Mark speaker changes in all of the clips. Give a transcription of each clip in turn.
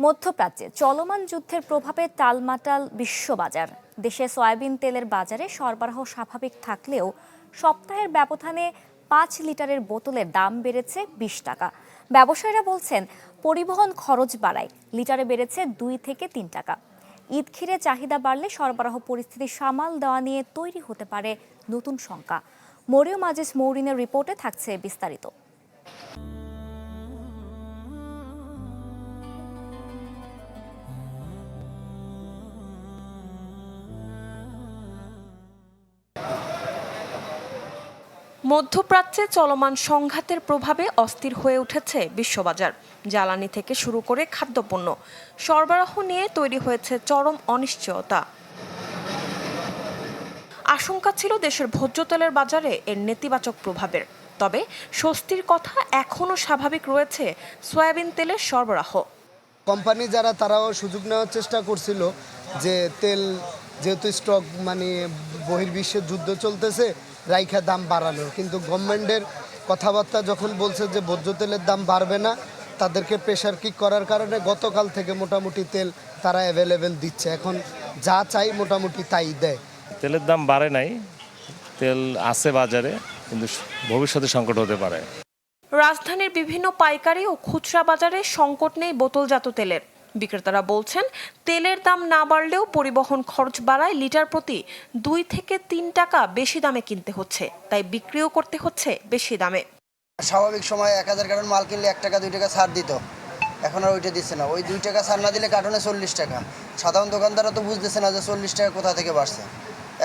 Speaker 1: মধ্যপ্রাচ্যে চলমান যুদ্ধের প্রভাবে টালমাটাল বিশ্ববাজার। দেশে সয়াবিন তেলের বাজারে সরবরাহ স্বাভাবিক থাকলেও সপ্তাহের ব্যবধানে 5 লিটারের বোতলের দাম বেড়েছে 20 টাকা। ব্যবসায়ীরা বলছেন পরিবহন খরচ বাড়ায় লিটারে বেড়েছে 2 থেকে 3 টাকা। ঈদ ঘিরে চাহিদা বাড়লে সরবরাহ পরিস্থিতি সামাল দেওয়া নিয়ে তৈরি হতে পারে নতুন শঙ্কা। মরিয়ম আজিজ মৌরিনের রিপোর্টে থাকছে বিস্তারিত।
Speaker 2: মধ্যপ্রাচ্যে চলমান সংঘাতের প্রভাবে অস্থির হয়ে উঠেছে বিশ্ববাজার। জ্বালানি থেকে শুরু করে খাদ্যপণ্য সরবরাহ নিয়ে তৈরি হয়েছে চরম অনিশ্চয়তা। আশঙ্কা ছিল দেশের ভোজ্য তেলের বাজারে এর নেতিবাচক প্রভাবের, তবে স্বস্তির কথা এখনও স্বাভাবিক রয়েছে সয়াবিন তেলের সরবরাহ।
Speaker 3: কোম্পানি যারা তারাও সুযোগ নেওয়ার চেষ্টা করছিল যে তেল যেহেতু স্টক বহির্বিশ্বের যুদ্ধ চলতেছে রাইখা দাম বাড়ানোর, কিন্তু গভর্নমেন্টের কথাবার্তা যখন বলছে যে ভোজ্য তেলের দাম বাড়বে না, তাদেরকে প্রেশার কিক করার কারণে গতকাল থেকে মোটামুটি তেল তারা অ্যাভেলেবেল দিচ্ছে। এখন যা চাই মোটামুটি তাই দেয়।
Speaker 4: তেলের দাম বাড়ে নাই, তেল আছে বাজারে, কিন্তু ভবিষ্যতে সংকট হতে পারে।
Speaker 2: রাজধানীর বিভিন্ন পাইকারি ও খুচরা বাজারে সংকট নেই বোতলজাত তেলের। বিক্রেতারা বলছেন তেলের দাম না বাড়লেও পরিবহন খরচ বাড়ায় লিটার প্রতি 2 থেকে 3 টাকা বেশি দামে কিনতে হচ্ছে, তাই বিক্রিও করতে হচ্ছে বেশি দামে।
Speaker 5: স্বাভাবিক সময় 1000 কার্টন মাল কিনলে 1 টাকা 2 টাকা ছাড় দিত, এখন আর ওইটা দিচ্ছে না। ওই 2 টাকা ছাড় না দিলে কার্টনে 40 টাকা। সাধারণ দোকানদাররা তো বুঝতেছে না যে 40 টাকা কোথা থেকে বাড়ছে।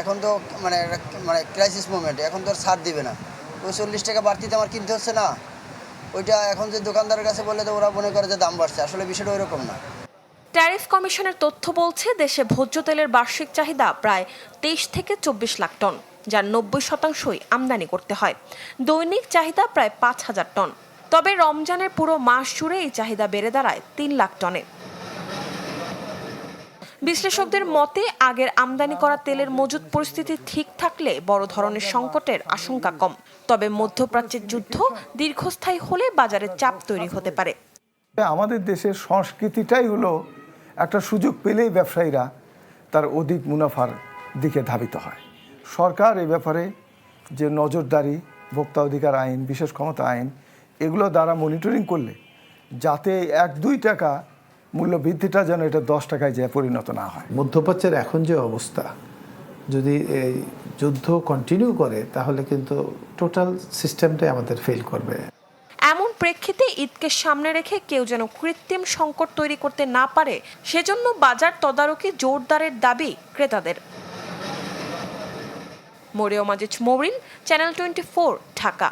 Speaker 5: এখন তো মানে ক্রাইসিস মোমেন্ট, এখন তো আর ছাড় দিবে না। ওই 40 টাকা বাড়তিতে আমার কিনতে হচ্ছে না, ওইটা এখন যে দোকানদারের কাছে বললে তো ওরা মনে করে যে দাম বাড়ছে, আসলে বিষয়টা ওইরকম না।
Speaker 2: ট্যারিফ কমিশনের তথ্য বলছে দেশে ভোজ্য তেলের বার্ষিক চাহিদা প্রায় 23 থেকে 24 লাখ টন, যার 90%ই আমদানি করতে হয়। দৈনিক চাহিদা প্রায় 5000 টন। তবে রমজানের পুরো মাস জুড়ে এই চাহিদা বেড়ে দাঁড়ায় 3 লাখ টনে। বিশ্লেষকদের মতে আগের আমদানি করা তেলের মজুদ পরিস্থিতি ঠিক থাকলে বড় ধরনের সংকটের আশঙ্কা কম। তবে মধ্যপ্রাচ্যের যুদ্ধ দীর্ঘস্থায়ী হলে বাজারে চাপ তৈরি হতে পারে।
Speaker 6: আমাদের দেশের সংস্কৃতিটাই হলো একটা সুযোগ পেলেই ব্যবসায়ীরা তার অধিক মুনাফার দিকে ধাবিত হয়। সরকার এই ব্যাপারে যে নজরদারি, ভোক্তা অধিকার আইন, বিশেষ ক্ষমতা আইন, এগুলো দ্বারা মনিটরিং করলে যাতে 1-2 টাকা মূল্য বৃদ্ধিটা যেন এটা 10 টাকায় যে পরিণত না হয়।
Speaker 7: মধ্যপ্রাচ্যের এখন যে অবস্থা, যদি এই যুদ্ধ কন্টিনিউ করে তাহলে কিন্তু টোটাল সিস্টেমটাই আমাদের ফেল করবে।
Speaker 2: এমন প্রেক্ষিতে ঈদকে সামনে রেখে কেউ যেন কৃত্রিম সংকট তৈরি করতে না পারে, সেজন্য বাজার তদারকি জোরদারের দাবি ক্রেতাদের। মরিয়ম আজিজ মৌরিন, চ্যানেল 24, ঢাকা।